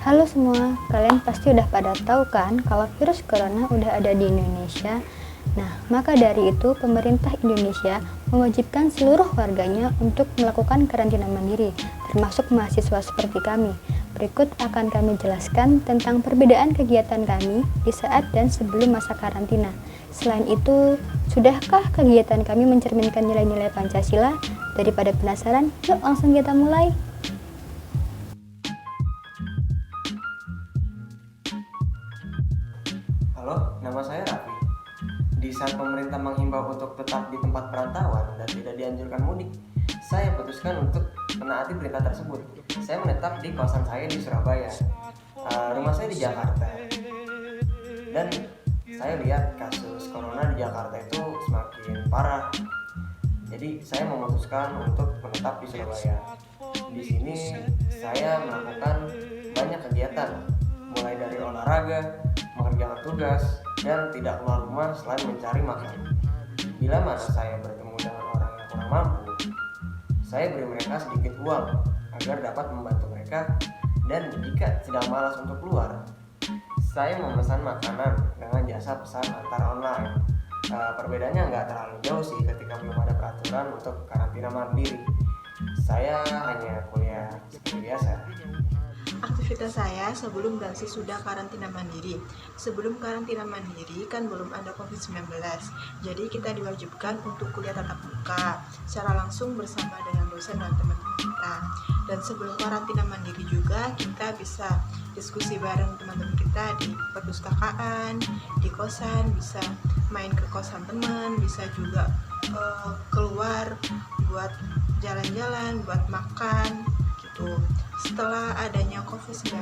Halo semua, kalian pasti udah pada tahu kan kalau virus corona udah ada di Indonesia. Nah, maka dari itu pemerintah Indonesia mewajibkan seluruh warganya untuk melakukan karantina mandiri, termasuk mahasiswa seperti kami. Berikut akan kami jelaskan tentang perbedaan kegiatan kami di saat dan sebelum masa karantina. Selain itu, sudahkah kegiatan kami mencerminkan nilai-nilai Pancasila? Daripada penasaran, yuk langsung kita mulai. Halo, nama saya Raffi. Di saat pemerintah menghimbau untuk tetap di tempat perantauan dan tidak dianjurkan mudik, saya putuskan untuk menaati perintah tersebut. Saya menetap di kosan saya di Surabaya. Rumah saya di Jakarta. Dan saya lihat kasus corona di Jakarta itu semakin parah. Jadi saya memutuskan untuk menetap di Surabaya. Di sini saya melakukan banyak kegiatan, mulai dari olahraga, mengerjakan tugas, dan tidak keluar rumah selain mencari makan. Bila mana saya bertemu dengan orang yang kurang mampu, saya beri mereka sedikit uang agar dapat membantu mereka. Dan jika sedang malas untuk keluar, saya memesan makanan dengan jasa pesan antar online. Perbedaannya nggak terlalu jauh sih ketika belum ada peraturan untuk karantina mandiri. Saya hanya kuliah seperti biasa. Aktivitas saya sebelum dan sesudah karantina mandiri. Sebelum karantina mandiri kan belum ada COVID-19. Jadi kita diwajibkan untuk kuliah tatap muka secara langsung bersama dengan dosen dan teman-teman kita. Dan sebelum karantina mandiri juga kita bisa diskusi bareng teman-teman kita di perpustakaan, di kosan, bisa main ke kosan teman, bisa juga keluar buat jalan-jalan, buat makan gitu. Setelah adanya COVID-19,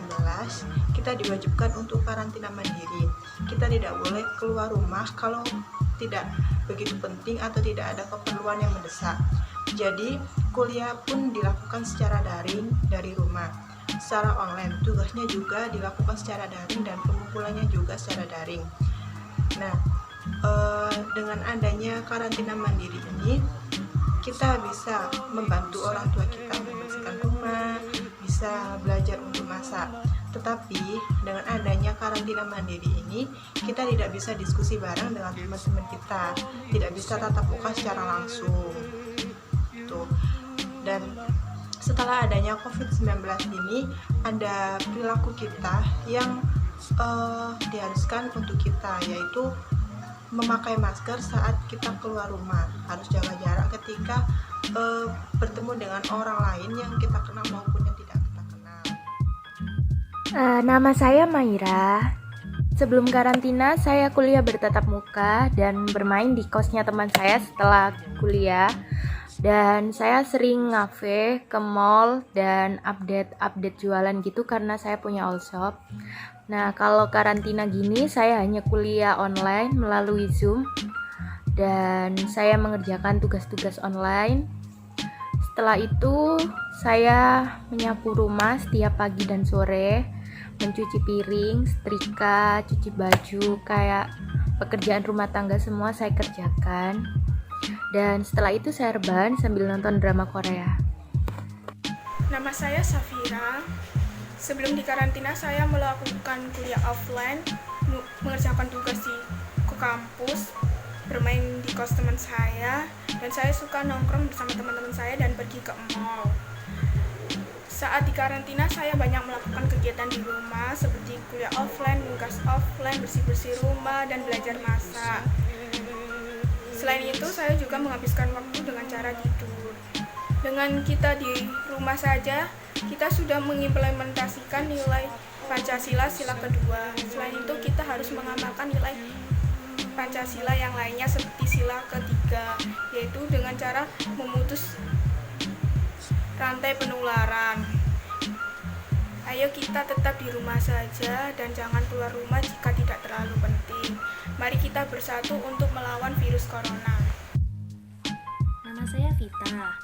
kita diwajibkan untuk karantina mandiri. Kita tidak boleh keluar rumah kalau tidak begitu penting atau tidak ada keperluan yang mendesak. Jadi, kuliah pun dilakukan secara daring dari rumah, secara online. Tugasnya juga dilakukan secara daring dan pengumpulannya juga secara daring. Nah, dengan adanya karantina mandiri ini, kita bisa membantu orang tua kita membersihkan rumah, bisa belajar untuk masak. Tetapi dengan adanya karantina mandiri ini, kita tidak bisa diskusi bareng dengan teman-teman kita, tidak bisa tatap muka secara langsung. Tuh. Dan setelah adanya COVID-19 ini, ada perilaku kita yang diharuskan untuk kita, yaitu memakai masker saat kita keluar rumah, harus jaga jarak ketika bertemu dengan orang lain yang kita kenal maupun yang tidak kita kenal. Nama saya Maira. Sebelum karantina, saya kuliah bertatap muka dan bermain di kosnya teman saya setelah kuliah. Dan saya sering ngafe ke mall dan update jualan gitu karena saya punya all shop. Nah, kalau karantina gini saya hanya kuliah online melalui Zoom dan saya mengerjakan tugas-tugas online. Setelah itu saya menyapu rumah setiap pagi dan sore, mencuci piring, setrika, cuci baju, kayak pekerjaan rumah tangga semua saya kerjakan. Dan setelah itu saya rebahan sambil nonton drama Korea. Nama saya Safira. Sebelum di karantina saya melakukan kuliah offline, mengerjakan tugas ke kampus, bermain di kos teman saya, dan saya suka nongkrong bersama teman-teman saya dan pergi ke mall. Saat di karantina saya banyak melakukan kegiatan di rumah seperti kuliah offline, nugas offline, bersih-bersih rumah, dan belajar masak. Selain itu, saya juga menghabiskan waktu dengan cara tidur. Dengan kita di rumah saja, kita sudah mengimplementasikan nilai Pancasila sila kedua. Selain itu, kita harus mengamalkan nilai Pancasila yang lainnya seperti sila ketiga, yaitu dengan cara memutus rantai penularan. Ayo kita tetap di rumah saja dan jangan keluar rumah jika tidak terlalu penting. Mari kita bersatu untuk melawan virus corona. Nama saya Vita.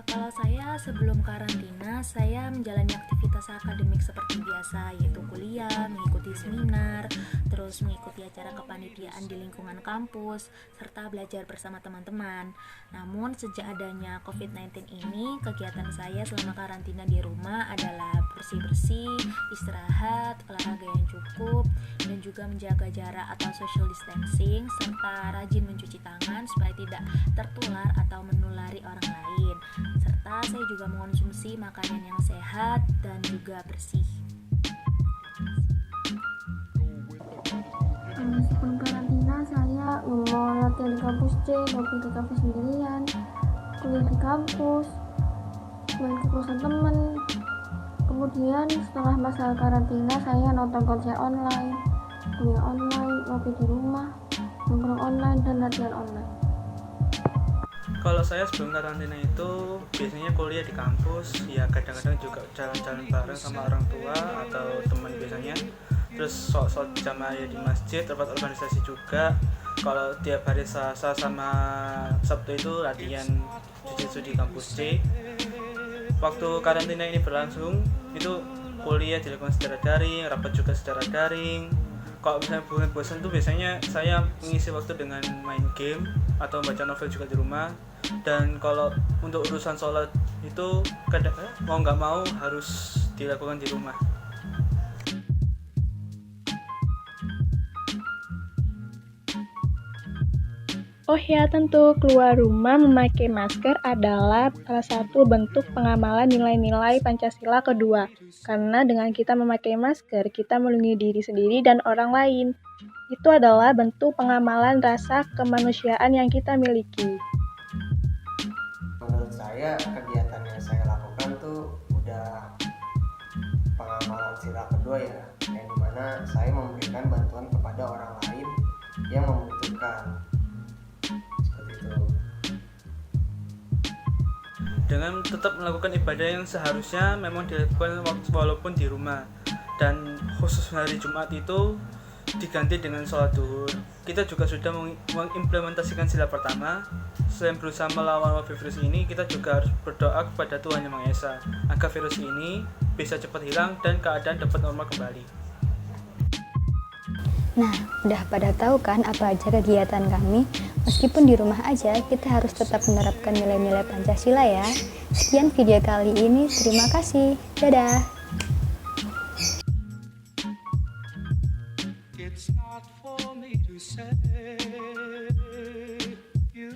Kalau saya sebelum karantina, saya menjalani aktivitas akademik seperti biasa, yaitu kuliah, mengikuti seminar, terus mengikuti acara kepanitiaan di lingkungan kampus, serta belajar bersama teman-teman. Namun sejak adanya COVID-19 ini, kegiatan saya selama karantina di rumah adalah bersih-bersih, istirahat, olahraga yang cukup, dan juga menjaga jarak atau social distancing, serta rajin mencuci tangan supaya tidak tertular atau menulari orang lain. Serta saya juga mengonsumsi makanan yang sehat dan juga bersih. Sebelum karantina saya mau latihan di kampus C, maupun di kampus sendirian, kuliah di kampus, main ke kosan temen. Kemudian setelah masa karantina saya nonton konser online, kuliah online, ngopi di rumah, nongkrong online, dan latihan online. Kalau saya sebelum karantina itu biasanya kuliah di kampus, ya kadang-kadang juga jalan-jalan bareng sama orang tua atau teman biasanya. Terus sholat jamaah ya di masjid, tempat organisasi juga. Kalau tiap hari Selasa sama Sabtu itu latihan jujitsu di kampus C. Waktu karantina ini berlangsung, itu kuliah dilakukan secara daring, rapat juga secara daring. Kalau misalnya bosan tuh biasanya saya mengisi waktu dengan main game atau baca novel juga di rumah. Dan kalau untuk urusan sholat itu kadang mau nggak mau harus dilakukan di rumah. Oh ya, tentu keluar rumah memakai masker adalah salah satu bentuk pengamalan nilai-nilai Pancasila kedua. Karena dengan kita memakai masker, kita melindungi diri sendiri dan orang lain. Itu adalah bentuk pengamalan rasa kemanusiaan yang kita miliki. Menurut saya kegiatan yang saya lakukan tuh udah pengamalan sila kedua ya, yang dimana saya memberikan bantuan kepada orang lain yang membutuhkan. Dengan tetap melakukan ibadah yang seharusnya memang dilakukan walaupun di rumah, dan khusus hari Jumat itu diganti dengan sholat zuhur. Kita juga sudah mengimplementasikan sila pertama. Selain berusaha melawan wabah virus ini, kita juga harus berdoa kepada Tuhan Yang Maha Esa agar virus ini bisa cepat hilang dan keadaan dapat normal kembali. Nah, udah pada tahu kan apa aja kegiatan kami? Meskipun di rumah aja, kita harus tetap menerapkan nilai-nilai Pancasila ya. Sekian video kali ini, terima kasih. Dadah! It's not for me to say you